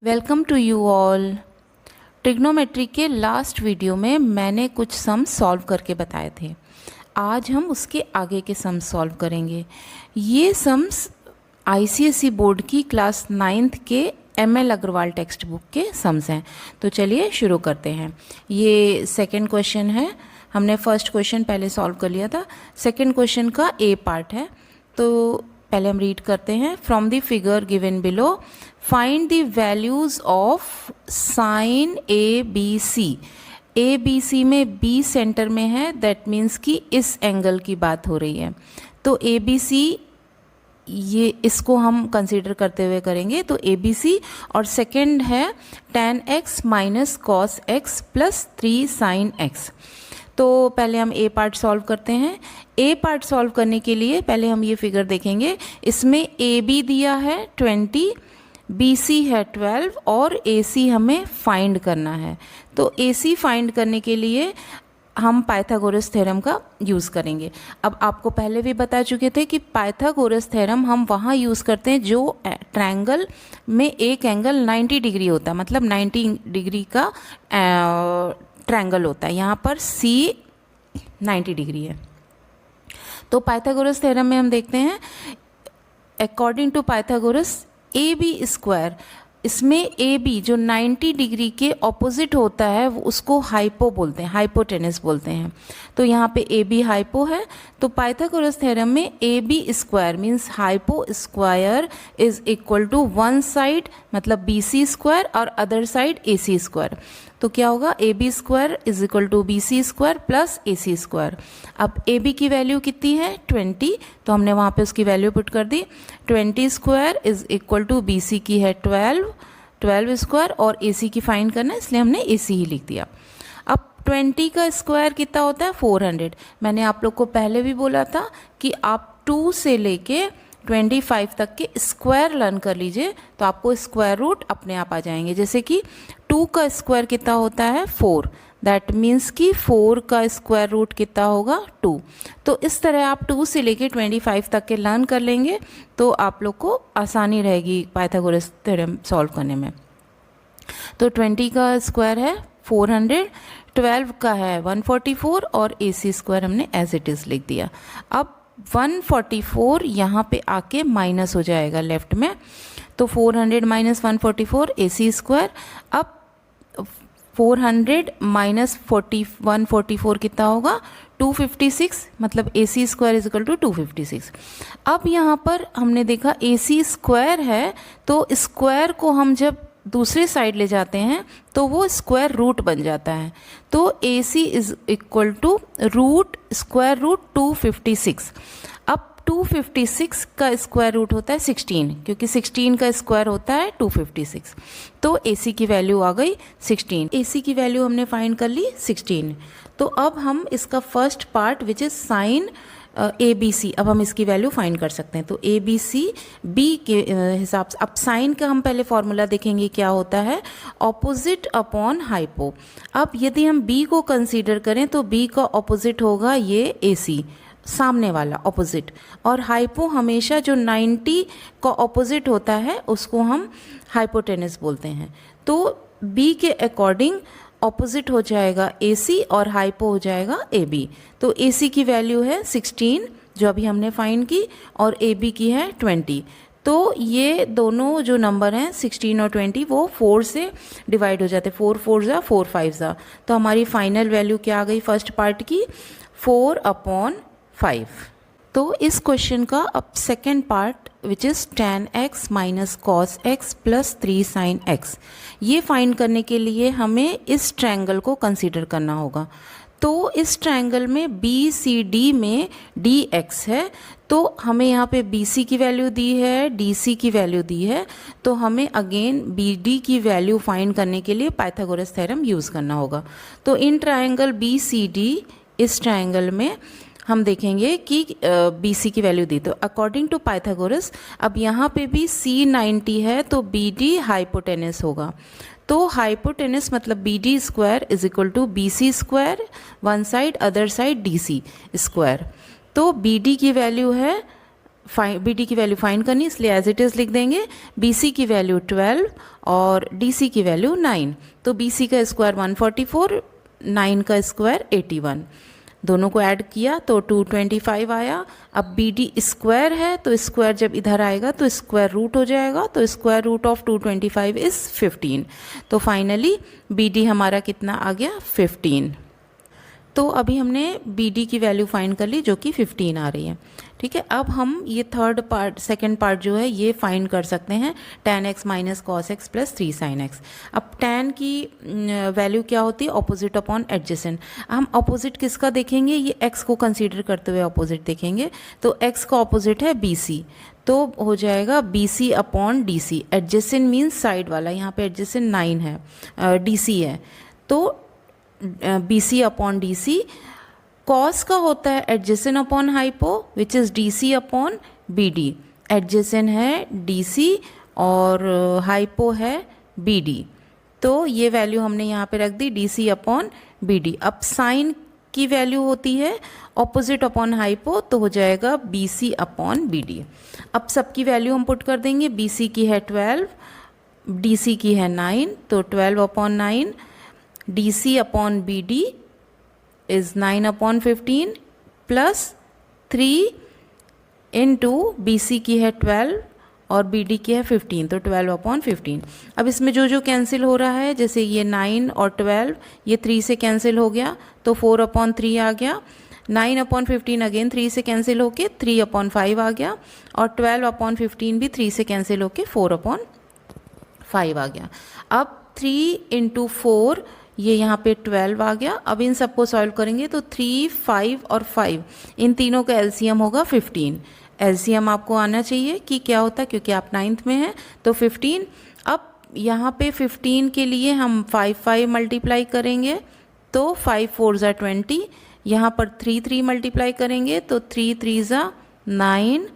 Welcome to you all. Trigonometry के last video में मैंने कुछ सम सॉल्व करके बताए थे। आज हम उसके आगे के सम सॉल्व करेंगे। ये सम्स आईसीएसई बोर्ड की क्लास 9th के एमएल अग्रवाल टेक्स्ट बुक के सम्स हैं। तो चलिए शुरू करते हैं। ये सेकंड क्वेश्चन है। हमने फर्स्ट क्वेश्चन पहले सॉल्व कर लिया था। सेकंड क्वेश्चन का ए पार्ट है, तो पहले हम रीड करते हैं। From the figure given below find the values of sine A B C. A B C में बी सेंटर में है, दैट मीन्स कि इस एंगल की बात हो रही है। तो ए बी सी ये इसको हम कंसीडर करते हुए करेंगे। तो ए बी सी और सेकेंड है tan x minus cos x plus 3 sin x। तो पहले हम ए पार्ट सॉल्व करते हैं। ए पार्ट सॉल्व करने के लिए पहले हम ये फिगर देखेंगे। इसमें ए बी दिया है 20, बी सी है 12 और ए सी हमें फाइंड करना है। तो ए सी फाइंड करने के लिए हम पाइथागोरस थ्योरम का यूज़ करेंगे। अब आपको पहले भी बता चुके थे कि पाइथागोरस थ्योरम हम वहाँ यूज़ करते हैं जो ट्रायंगल में एक एंगल 90 डिग्री होता है, मतलब 90 डिग्री का ट्रायंगल होता है। यहाँ पर सी 90 डिग्री है। तो पाइथागोरस थ्योरम में हम देखते हैं, according to Pythagoras A B square, इसमें ए बी जो 90 डिग्री के ऑपोजिट होता है वो उसको हाइपो बोलते हैं, हाइपोटेनस बोलते हैं। तो यहाँ पे ए बी हाइपो है। तो पाइथागोरस थ्योरम में A B square means hypo square is equal to one side मतलब बी सी स्क्वायर और other side A C square. तो क्या होगा, A B square is equal to B C square plus A C square. अब A B की value कितनी है 20, तो हमने वहाँ पे उसकी वैल्यू पुट कर दी। 20 square is equal to B C की है 12 स्क्वायर और ए सी की फाइंड करना है, इसलिए हमने ए सी ही लिख दिया। अब 20 का स्क्वायर कितना होता है 400। मैंने आप लोग को पहले भी बोला था कि आप 2 से लेके 25 तक के स्क्वायर लर्न कर लीजिए तो आपको स्क्वायर रूट अपने आप आ जाएंगे। जैसे कि 2 का स्क्वायर कितना होता है 4, दैट मीन्स कि 4 का स्क्वायर रूट कितना होगा 2। तो इस तरह आप 2 से लेके 25 तक के लर्न कर लेंगे तो आप लोग को आसानी रहेगी पाइथागोरस थ्योरम सॉल्व करने में। तो 20 का स्क्वायर है 400, 12 का है 144 और ए सी स्क्वायर हमने एज इट इज़ लिख दिया। अब 144 यहाँ पे आके माइनस हो जाएगा लेफ्ट में, तो 400 माइनस 144 ए सी स्क्वायर। अब 400 माइनस 144 कितना होगा 256, मतलब ए C square is equal to 256। अब यहाँ पर हमने देखा ए सी स्क्वायर है, तो स्क्वायर को हम जब दूसरे साइड ले जाते हैं तो वो स्क्वायर रूट बन जाता है। तो A C is equal to root square root 256। अब 256 का स्क्वायर रूट होता है 16, क्योंकि 16 का स्क्वायर होता है 256। तो ए सी की वैल्यू आ गई 16। ए सी की वैल्यू हमने फाइंड कर ली 16। तो अब हम इसका first part which is sine A B C, अब हम इसकी वैल्यू फाइंड कर सकते हैं। तो ए बी सी बी के हिसाब से, अब साइन का हम पहले फॉर्मूला देखेंगे क्या होता है, ऑपोजिट अपॉन हाइपो। अब यदि हम बी को कंसीडर करें तो बी का ऑपोजिट होगा ये ए सी, सामने वाला ऑपोजिट, और हाइपो हमेशा जो 90 का ऑपोजिट होता है उसको हम हाइपोटेनस बोलते हैं। तो बी के अकॉर्डिंग ऑपोजिट हो जाएगा ए सी और हाइपो हो जाएगा ए बी। तो ए सी की वैल्यू है 16 जो अभी हमने फाइंड की, और ए बी की है 20। तो ये दोनों जो नंबर हैं 16 और 20 वो 4 से डिवाइड हो जाते हैं, 4 4 जा 4 5 जा। तो हमारी फाइनल वैल्यू क्या आ गई फर्स्ट पार्ट की 4/5। तो इस क्वेश्चन का अब second part which is tan x minus cos x plus 3 sin x, ये फाइंड करने के लिए हमें इस ट्रायंगल को कंसीडर करना होगा। तो इस ट्रायंगल में बी सी डी में डी एक्स है, तो हमें यहाँ पे बी सी की वैल्यू दी है, डी सी की वैल्यू दी है, तो हमें अगेन बी डी की वैल्यू फाइंड करने के लिए पाइथागोरस थ्योरम यूज़ करना होगा। तो in triangle B C D, इस ट्रायंगल में हम देखेंगे कि बी सी की वैल्यू दी। तो अकॉर्डिंग टू पाइथागोरस अब यहाँ पे भी सी 90 है तो बी डी हाइपोटेनस होगा। तो हाइपोटेनस मतलब B D square is equal to B C square one side other side D C square. तो बी डी की वैल्यू है बी डी की वैल्यू फाइंड करनी, इसलिए एज इट इज़ लिख देंगे। बी सी की वैल्यू 12 और डी सी की वैल्यू 9। तो बी सी का स्क्वायर 144, 9 का स्क्वायर 81, दोनों को ऐड किया तो 225 आया। अब बी डी स्क्वायर है तो स्क्वायर जब इधर आएगा तो स्क्वायर रूट हो जाएगा, तो स्क्वायर रूट ऑफ 225 इज़ 15। तो फाइनली बी डी हमारा कितना आ गया, 15। तो अभी हमने बी डी की वैल्यू फाइंड कर ली जो कि 15 आ रही है। ठीक है, अब हम ये सेकेंड पार्ट जो है ये फाइंड कर सकते हैं, tan x minus cos x plus 3 sin x। अब tan की वैल्यू क्या होती है, ऑपोजिट अपॉन एडजेसेंट। हम ऑपोजिट किसका देखेंगे, ये x को कंसीडर करते हुए ऑपोजिट देखेंगे। तो x का ऑपोजिट है बी सी, तो हो जाएगा B C upon D C. Adjacent means side वाला, यहाँ पे एडजेसेंट 9 है, डी सी है, तो B C upon D C. Cos का होता है adjacent upon hypo which is D C upon B D. Adjacent है डी सी और हाइपो है बी डी, तो ये वैल्यू हमने यहाँ पे रख दी D C upon B D. अब साइन की वैल्यू होती है ऑपोजिट अपॉन हाइपो, तो हो जाएगा B C upon B D. अब सबकी वैल्यू हम पुट कर देंगे, बी सी की है 12, डी सी की है 9, तो 12 upon 9, D C upon B D is 9 upon 15 plus 3 into B C की है 12 और बी डी की है 15, तो 12 अपॉन 15। अब इसमें जो जो कैंसिल हो रहा है, जैसे ये 9 और 12 ये 3 से कैंसिल हो गया तो 4 अपॉन 3 आ गया। 9 अपॉन 15 अगेन 3 से कैंसिल होके 3 अपॉन 5 आ गया, और 12 अपॉन 15 भी 3 से कैंसिल होके 4 अपॉन 5 आ गया। अब 3 इंटू 4 ये यहाँ पे 12 आ गया। अब इन सबको सॉल्व करेंगे तो 3, 5 और 5 इन तीनों का एलसीएम होगा 15। एलसीएम आपको आना चाहिए कि क्या होता है, क्योंकि आप 9th में हैं, तो 15। अब यहाँ पे 15 के लिए हम 5 मल्टीप्लाई करेंगे तो 5 4 ज़ा 20, यहाँ पर 3 मल्टीप्लाई करेंगे तो 3 ज़ा 9,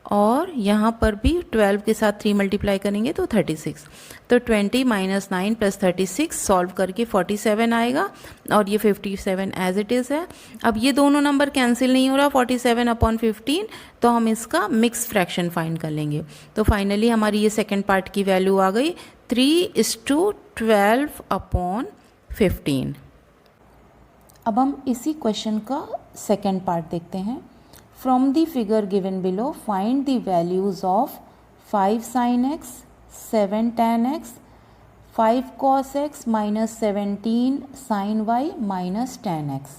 और यहाँ पर भी 12 के साथ 3 मल्टीप्लाई करेंगे तो 36। तो 20 माइनस 9 प्लस 36 सॉल्व करके 47 आएगा, और ये 57 एज इट इज़ है। अब ये दोनों नंबर कैंसिल नहीं हो रहा, 47 अपॉन 15, तो हम इसका मिक्स फ्रैक्शन फाइंड कर लेंगे। तो फाइनली हमारी ये सेकेंड पार्ट की वैल्यू आ गई 3:12 अपॉन 15। अब हम इसी क्वेश्चन का सेकेंड पार्ट देखते हैं। From the figure given below, find the values of 5 sin x, 7 tan x, 5 cos x minus 17 sin y minus tan x।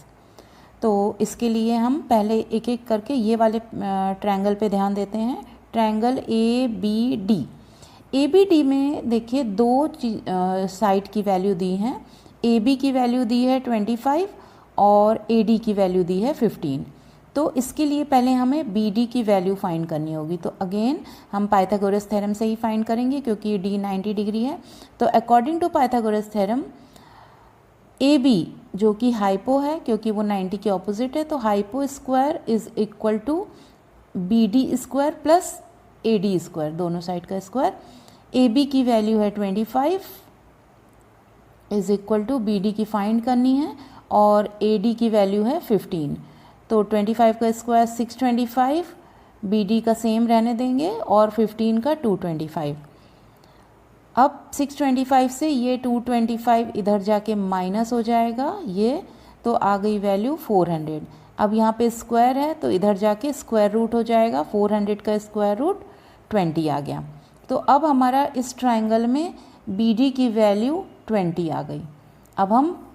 तो इसके लिए हम पहले एक एक करके ये वाले ट्रायंगल पे ध्यान देते हैं। Triangle A B D, A B D में देखिए दो साइड की वैल्यू दी हैं। ए बी की वैल्यू दी है 25 और ए डी की वैल्यू दी है 15। तो इसके लिए पहले हमें बी डी की वैल्यू फाइंड करनी होगी। तो अगेन हम पाइथागोरस थ्योरम से ही फाइंड करेंगे, क्योंकि डी 90 डिग्री है। तो according to Pythagoras theorem A B जो कि हाइपो है, क्योंकि वो 90 के ऑपोजिट है, तो hypo square is equal to B D square plus A D square, दोनों साइड का स्क्वायर। ए बी की वैल्यू है 25 is equal to B D की फाइंड करनी है, और ए डी की वैल्यू है 15। तो 25 का स्क्वायर 625, बी डी का सेम रहने देंगे, और 15 का 225। अब 625 से ये 225 इधर जाके माइनस हो जाएगा, ये तो आ गई वैल्यू 400। अब यहाँ पे स्क्वायर है तो इधर जाके स्क्वायर रूट हो जाएगा, 400 का स्क्वायर रूट 20 आ गया। तो अब हमारा इस ट्रायंगल में बी डी की वैल्यू 20 आ गई। अब हम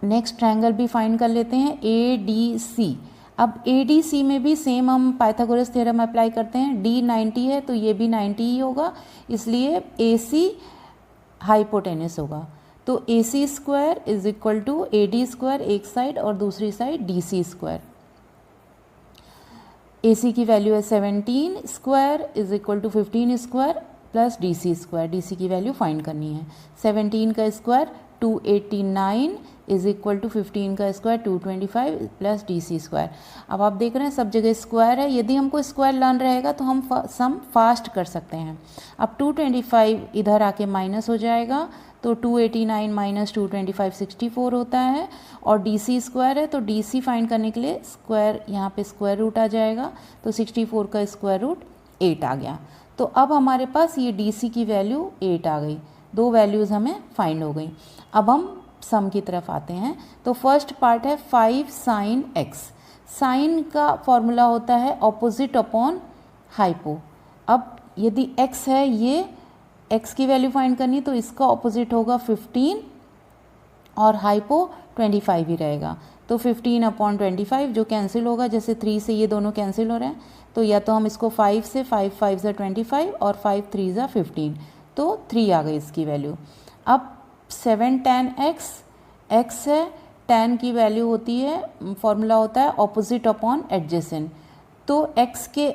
नेक्स्ट ट्रायंगल भी फाइंड कर लेते हैं, ए डी सी। अब ए डी सी में भी सेम हम पाइथागोरस थ्योरम अप्लाई करते हैं। डी 90 है तो ये भी 90 ही होगा, इसलिए ए सी हाइपोटेनस होगा। तो A C square is equal to A D square एक साइड और दूसरी side D C square. A C की वैल्यू है 17 square is equal to 15 square plus D C square. D C की वैल्यू फाइंड करनी है। 17 का स्क्वायर 289 इज इक्वल टू 15 का square 225 plus D C square. अब आप देख रहे हैं सब जगह स्क्वायर है। यदि हमको स्क्वायर लर्न रहेगा तो हम सम फास्ट कर सकते हैं। अब 225 इधर आके माइनस हो जाएगा तो 289 माइनस 225 64 होता है। और DC स्क्वायर है तो DC फाइंड करने के लिए स्क्वायर, यहाँ पे स्क्वायर रूट आ जाएगा, तो 64 का स्क्वायर रूट 8 आ गया। तो अब हमारे पास ये DC की वैल्यू 8 आ गई, दो वैल्यूज़ हमें फाइंड हो गई। अब हम सम की तरफ आते हैं। तो फर्स्ट पार्ट है 5 साइन x। साइन का फॉर्मूला होता है ऑपोजिट अपॉन हाइपो। अब यदि x है, ये x की वैल्यू फाइंड करनी, तो इसका ऑपोजिट होगा 15 और हाइपो 25 ही रहेगा। तो 15 अपॉन 25 जो कैंसिल होगा, जैसे 3 से ये दोनों कैंसिल हो रहे हैं, तो या तो हम इसको 5 से, 5 5 ज़ा 25 और 5 3 ज़ा 15, तो 3 आ गई इसकी वैल्यू। अब 7 tan x है, tan की वैल्यू होती है, फॉर्मूला होता है ऑपोजिट अपॉन एडजेसेंट। तो x के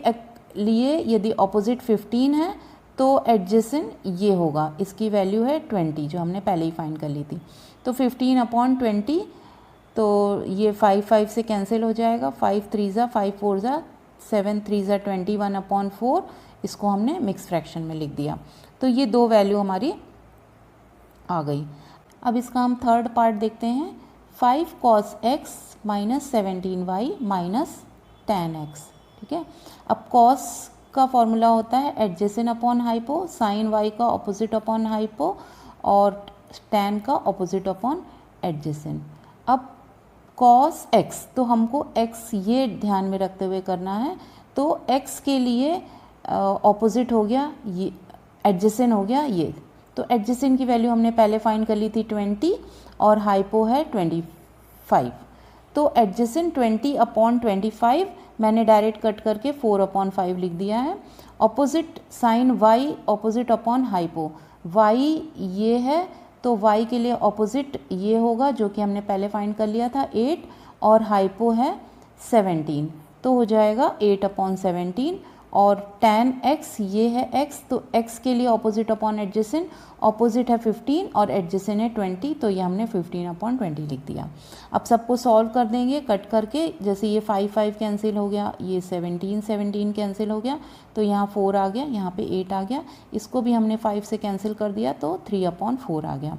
लिए यदि ऑपोजिट 15 है तो एडजेसेंट ये होगा, इसकी वैल्यू है 20 जो हमने पहले ही फाइंड कर ली थी। तो 15 अपॉन 20, तो ये 5 5 से कैंसिल हो जाएगा, 5 3 ज़ा 5 4 ज़ा 7 3 ज़ा 21 अपॉन 4, इसको हमने मिक्स फ्रैक्शन में लिख दिया। तो ये दो वैल्यू हमारी आ गई। अब इसका हम थर्ड पार्ट देखते हैं। 5 cos x minus 17y minus tan x, ठीक है। अब cos का फॉर्मूला होता है adjacent upon hypo, sine y का ऑपोजिट अपॉन हाइपो और tan का ऑपोजिट अपॉन एडजेसेंट। अब cos x, तो हमको x ये ध्यान में रखते हुए करना है, तो x के लिए ऑपोजिट हो गया ये, एडजेसेंट हो गया ये। तो एडजेसेंट की वैल्यू हमने पहले फाइंड कर ली थी 20 और हाइपो है 25। तो एडजेसेंट 20 अपॉन 25 मैंने डायरेक्ट कट करके 4 अपॉन 5 लिख दिया है। Opposite sine y opposite upon hypo, y ये है तो y के लिए ऑपोजिट ये होगा जो कि हमने पहले फाइंड कर लिया था 8, और हाइपो है 17, तो हो जाएगा 8 अपॉन 17। और tan x ये है x, तो x के लिए ऑपोजिट अपॉन एडजेसेंट, ऑपोजिट है 15 और एडजेसेंट है 20, तो ये हमने 15 अपॉन 20 लिख दिया। अब सबको सॉल्व कर देंगे कट करके, जैसे ये 5 5 कैंसिल हो गया, ये 17 17 कैंसिल हो गया, तो यहाँ 4 आ गया, यहाँ पे 8 आ गया, इसको भी हमने 5 से कैंसिल कर दिया तो 3 अपॉन 4 आ गया।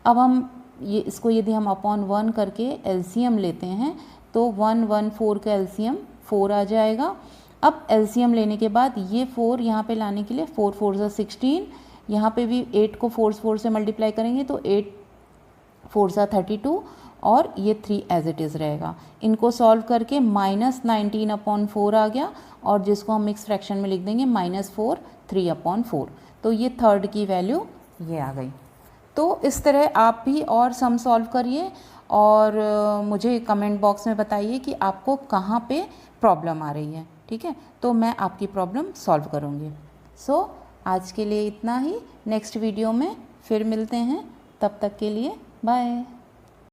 अब हम ये इसको यदि हम अपॉन 1 करके एलसीएम लेते हैं तो 1 1 4 का एलसीएम 4 आ जाएगा। अब एलसीएम लेने के बाद ये 4 यहाँ पे लाने के लिए 4 4 ज़ा 16, यहाँ पे भी 8 को 4 से मल्टीप्लाई करेंगे तो 8 4 ज़ा 32 और ये 3 एज इट इज़ रहेगा। इनको सॉल्व करके माइनस 19 अपॉन 4 आ गया, और जिसको हम मिक्स फ्रैक्शन में लिख देंगे -4 3 अपॉन 4, तो ये थर्ड की वैल्यू ये आ गई। तो इस तरह आप भी और सम सॉल्व करिए और मुझे कमेंट बॉक्स में बताइए कि आपको कहाँ पे प्रॉब्लम आ रही है, ठीक है। तो मैं आपकी प्रॉब्लम सॉल्व करूँगी। सो आज के लिए इतना ही, नेक्स्ट वीडियो में फिर मिलते हैं, तब तक के लिए बाय।